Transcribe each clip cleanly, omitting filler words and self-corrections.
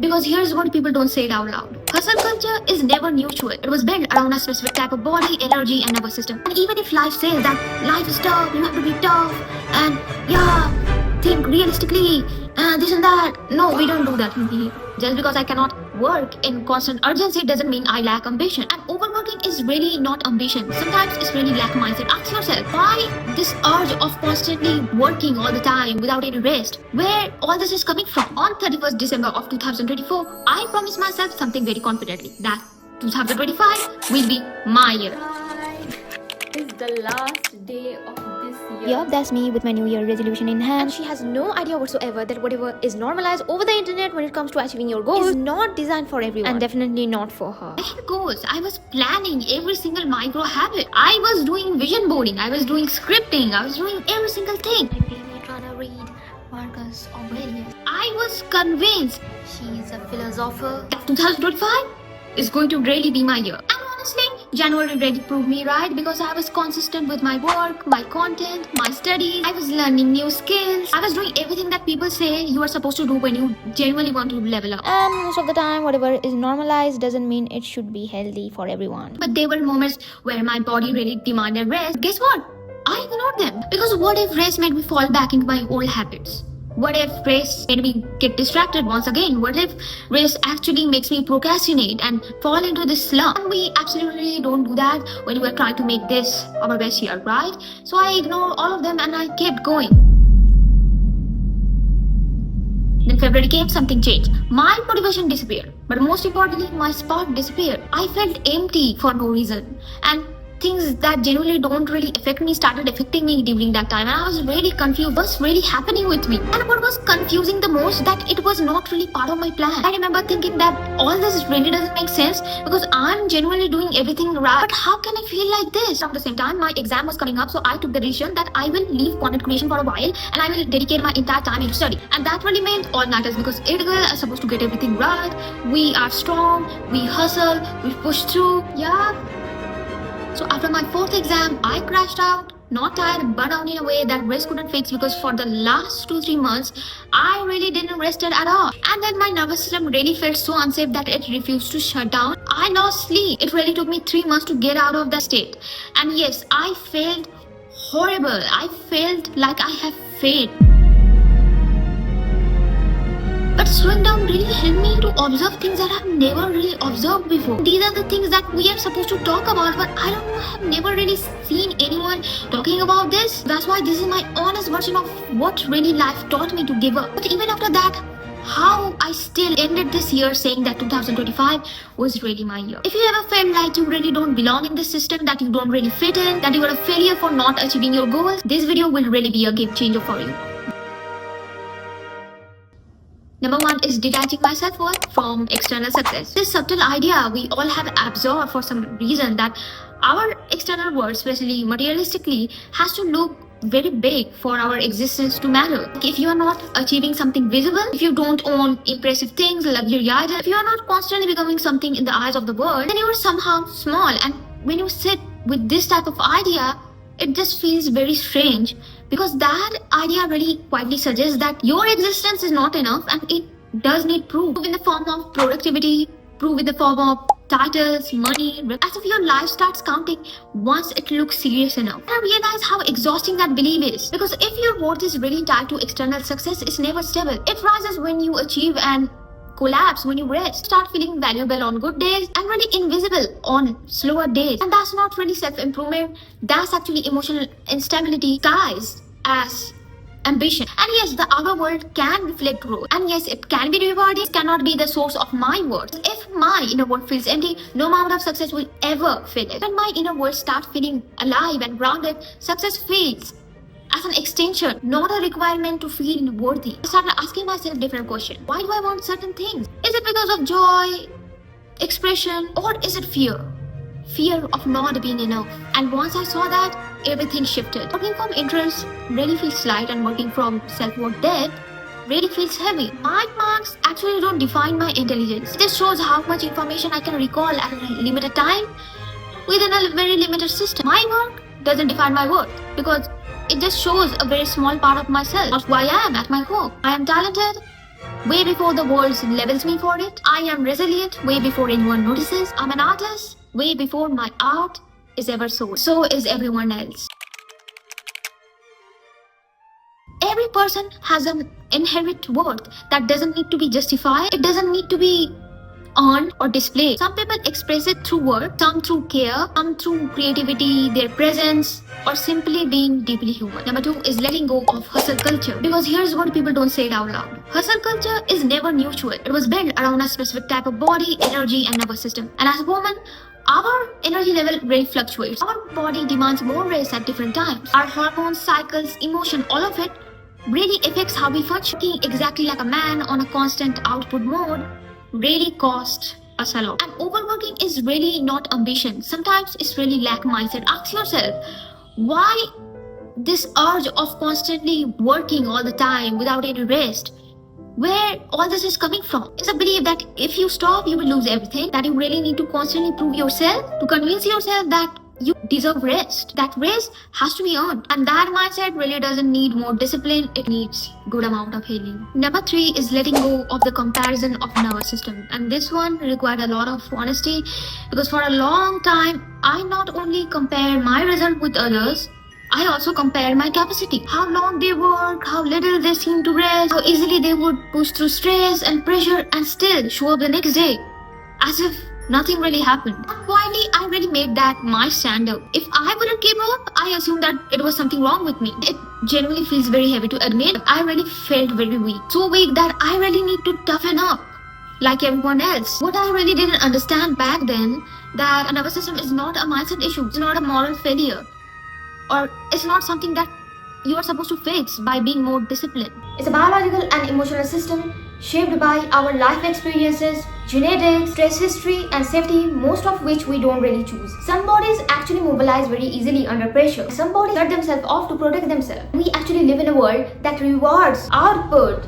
Because here's what people don't say it out loud. Hustle culture is never mutual. It was built around a specific type of body, energy, and nervous system. And even if life says that life is tough, you have to be tough, and think realistically, this and that. No, we don't do that in here. Just because I cannot work in constant urgency doesn't mean I lack ambition. And overworking is really not ambition. Sometimes it's really lack mindset. Ask yourself, why this urge of constantly working all the time without any rest? Where all this is coming from? On 31st December of 2024, I promised myself something very confidently, that 2025 will be my year. It's the last day of this year. Yup, that's me with my New Year resolution in hand. And she has no idea whatsoever that whatever is normalized over the internet when it comes to achieving your goals is not designed for everyone. And definitely not for her. I had goals. I was planning every single micro habit. I was doing vision boarding. I was doing scripting. I was doing every single thing. I really trying to read Marcus Aurelius. I was convinced She's a philosopher. that 2025 is going to really be my year. And honestly, January really proved me right because I was consistent with my work, my content, my studies. I was learning new skills. I was doing everything that people say you are supposed to do when you genuinely want to level up. And most of the time, whatever is normalized doesn't mean it should be healthy for everyone. But there were moments where my body really demanded rest. Guess what? I ignored them. Because what if rest made me fall back into my old habits? What if rest made me get distracted once again? What if rest actually makes me procrastinate and fall into this slump? And we absolutely don't do that when we are trying to make this our best year, right? So I ignored all of them and I kept going. Then February came, something changed. My motivation disappeared. But most importantly, my spark disappeared. I felt empty for no reason. And things that genuinely don't really affect me started affecting me during that time, and I was really confused what's really happening with me. And what was confusing the most, that it was not really part of my plan. I remember thinking that all this really doesn't make sense because I'm genuinely doing everything right, but how can I feel like this? At the same time, my exam was coming up, so I took the decision that I will leave content creation for a while and I will dedicate my entire time into study. And that really meant all matters because it girl are supposed to get everything right. We are strong, we hustle, we push through. So after my fourth exam, I crashed out, not tired, but down in a way that rest couldn't fix because for the last 2-3 months, I really didn't rest at all. And then my nervous system really felt so unsafe that it refused to shut down. I lost sleep. It really took me 3 months to get out of that state. And yes, I felt horrible. I felt like I have failed. But slowing down really helped me to observe things that I've never really observed before. These are the things that we are supposed to talk about, but I don't know, I've never really seen anyone talking about this. That's why this is my honest version of what really life taught me to give up. But even after that, how I still ended this year saying that 2025 was really my year. If you ever felt like you really don't belong in this system, that you don't really fit in, that you are a failure for not achieving your goals, this video will really be a game changer for you. Number 1 is detaching my self-worth from external success. This subtle idea we all have absorbed for some reason that our external worth, especially materialistically, has to look very big for our existence to matter. If you are not achieving something visible, if you don't own impressive things, luxury items, if you are not constantly becoming something in the eyes of the world, then you are somehow small. And when you sit with this type of idea, it just feels very strange because that idea really quietly suggests that your existence is not enough and it does need proof in the form of productivity, proof in the form of titles, money, as if your life starts counting once it looks serious enough. I realize how exhausting that belief is because if your worth is really tied to external success, it's never stable. It rises when you achieve and collapse when you rest. Start feeling valuable on good days and really invisible on slower days. And that's not really self-improvement. That's actually emotional instability disguised as ambition. And yes, the outer world can reflect growth. And yes, it can be rewarding. It cannot be the source of my worth. If my inner world feels empty, no amount of success will ever fill it. When my inner world starts feeling alive and grounded, success feels as an extension, not a requirement to feel worthy. I started asking myself different questions. Why do I want certain things? Is it because of joy, expression, or is it fear? Fear of not being enough. And once I saw that, everything shifted. Working from interest really feels light and working from self-worth depth really feels heavy. My marks actually don't define my intelligence. This shows how much information I can recall at a limited time within a very limited system. My work doesn't define my worth because it just shows a very small part of myself, of who I am at my core. I am talented, way before the world labels me for it. I am resilient way before anyone notices. I'm an artist way before my art is ever sold. So is everyone else. Every person has an inherent worth that doesn't need to be justified. It doesn't need to be earned or displayed. Some people express it through work, some through care, some through creativity, their presence, or simply being deeply human. Number 2 is letting go of hustle culture. Because here's what people don't say it out loud. Hustle culture is never mutual. It was built around a specific type of body, energy, and nervous system. And as a woman, our energy level really fluctuates. Our body demands more rest at different times. Our hormones, cycles, emotion, all of it really affects how we function. Working exactly like a man on a constant output mode really costs us a lot. And overworking is really not ambition. Sometimes it's really lack mindset. Ask yourself, why this urge of constantly working all the time without any rest? Where all this is coming from? It's a belief that if you stop, you will lose everything, that you really need to constantly prove yourself, to convince yourself that you deserve rest. That rest has to be earned. And that mindset really doesn't need more discipline, it needs good amount of healing. Number 3 is letting go of the comparison of nervous system. And this one required a lot of honesty, because for a long time, I not only compared my result with others, I also compared my capacity. How long they work, how little they seem to rest, how easily they would push through stress and pressure and still show up the next day as if nothing really happened. And quietly, I really made that my standard. If I wouldn't keep up, I assumed that it was something wrong with me. It genuinely feels very heavy to admit. I really felt very weak. So weak that I really need to toughen up like everyone else. What I really didn't understand back then, that a nervous system is not a mindset issue. It's not a moral failure. Or it's not something that you are supposed to fix by being more disciplined. It's a biological and emotional system shaped by our life experiences, genetics, stress history, and safety, most of which we don't really choose. Some bodies actually mobilize very easily under pressure. Some bodies shut themselves off to protect themselves. We actually live in a world that rewards output,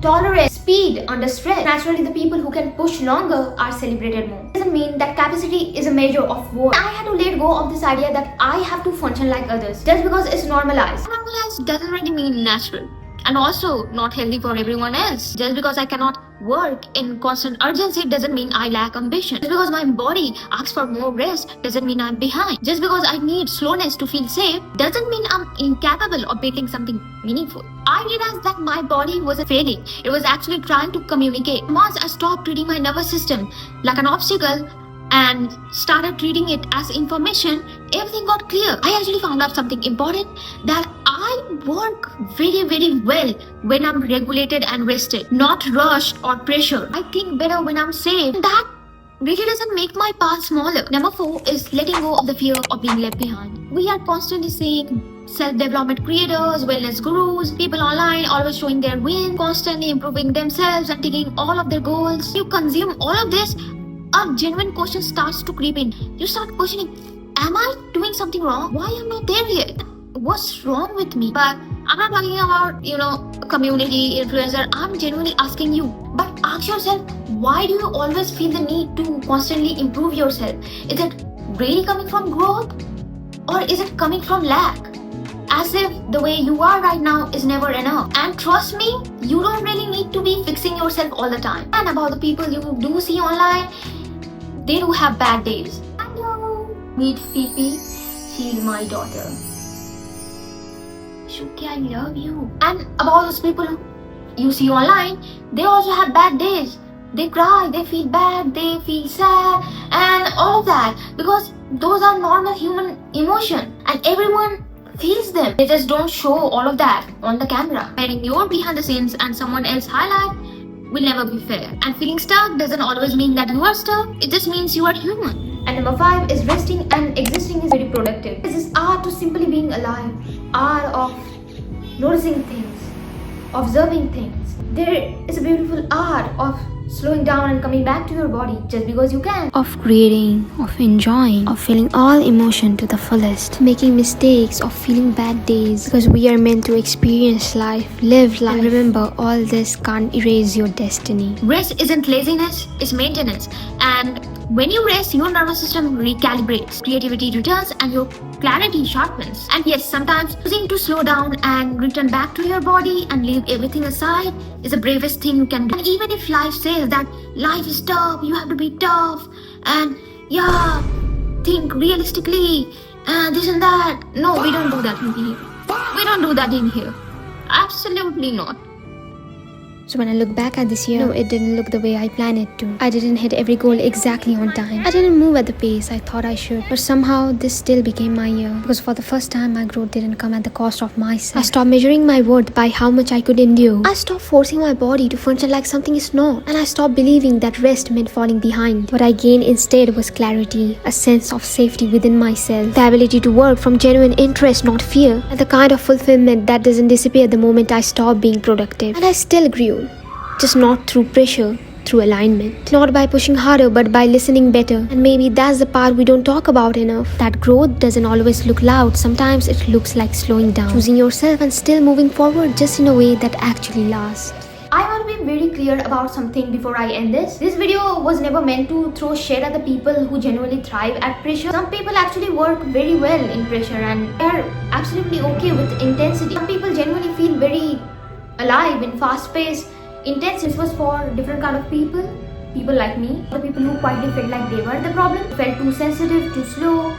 tolerance, speed under stress. Naturally, the people who can push longer are celebrated more. It doesn't mean that capacity is a measure of worth. I had to let go of this idea that I have to function like others just because it's normalized. Normalized doesn't really mean natural, and also not healthy for everyone else. Just because I cannot work in constant urgency doesn't mean I lack ambition. Just because my body asks for more rest doesn't mean I'm behind. Just because I need slowness to feel safe doesn't mean I'm incapable of building something meaningful. I realized that my body wasn't failing. It was actually trying to communicate. Once I stopped treating my nervous system like an obstacle and started treating it as information, everything got clear. I actually found out something important, that I work very, very well when I'm regulated and rested, not rushed or pressured. I think better when I'm safe. That really doesn't make my path smaller. Number 4 is letting go of the fear of being left behind. We are constantly seeing self-development creators, wellness gurus, people online always showing their wins, constantly improving themselves and taking all of their goals. You consume all of this, a genuine question starts to creep in. You start questioning, am I doing something wrong? Why am I not there yet? What's wrong with me? But I'm not talking about, community influencer. I'm genuinely asking you. But ask yourself, why do you always feel the need to constantly improve yourself? Is it really coming from growth? Or is it coming from lack? As if the way you are right now is never enough. And trust me, you don't really need to be fixing yourself all the time. And about the people you do see online, they do have bad days. Hello, meet Fifi. She's my daughter. Shuki, I love you. And about those people you see online, they also have bad days. They cry, they feel bad, they feel sad, and all of that. Because those are normal human emotion. And everyone feels them. They just don't show all of that on the camera. Comparing your behind the scenes and someone else's highlight will never be fair. And feeling stuck doesn't always mean that you are stuck. It just means you are human. And number 5 is resting and existing is very productive. This is art to simply being alive. Art of noticing things, observing things. There is a beautiful art of slowing down and coming back to your body just because you can. Of creating, of enjoying, of feeling all emotion to the fullest. Making mistakes, of feeling bad days. Because we are meant to experience life, live life. And remember, all this can't erase your destiny. Rest isn't laziness, it's maintenance. And When you rest, your nervous system recalibrates, creativity returns, and your clarity sharpens. And yes, sometimes choosing to slow down and return back to your body and leave everything aside is the bravest thing you can do. And even if life says that life is tough, you have to be tough, and yeah, think realistically, this and that. No, we don't do that in here. We don't do that in here. Absolutely not. So when I look back at this year, no, it didn't look the way I planned it to. I didn't hit every goal exactly on time. I didn't move at the pace I thought I should. But somehow this still became my year. Because for the first time, my growth didn't come at the cost of myself. I stopped measuring my worth by how much I could endure. I stopped forcing my body to function like something it's not. And I stopped believing that rest meant falling behind. What I gained instead was clarity, a sense of safety within myself, the ability to work from genuine interest, not fear, and the kind of fulfillment that doesn't disappear the moment I stop being productive. And I still grew. Just not through pressure, through alignment. Not by pushing harder, but by listening better. And maybe that's the part we don't talk about enough. That growth doesn't always look loud. Sometimes it looks like slowing down, choosing yourself and still moving forward just in a way that actually lasts. I want to be very clear about something before I end this. This video was never meant to throw shade at the people who genuinely thrive at pressure. Some people actually work very well in pressure and they are absolutely okay with intensity. Some people genuinely feel very alive in fast-paced intense. This was for different kind of people like me, the people who quietly felt like they were the problem, felt too sensitive, too slow,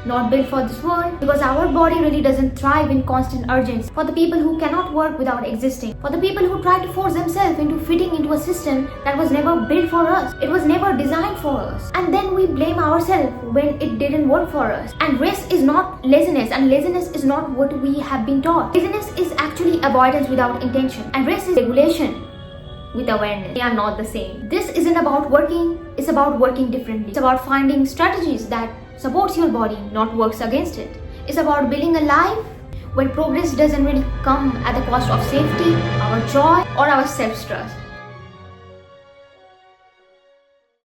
not built for this world, because our body really doesn't thrive in constant urgency. For the people who cannot work without existing, for the people who try to force themselves into fitting into a system that was never built for us, it was never designed for us, and then we blame ourselves when it didn't work for us. And rest is not laziness, and laziness is not what we have been taught. Laziness is actually avoidance without intention, and rest is regulation with awareness. They are not the same. This isn't about working, it's about working differently. It's about finding strategies that supports your body, not works against it. It's about building a life where progress doesn't really come at the cost of safety, our joy, or our self-trust.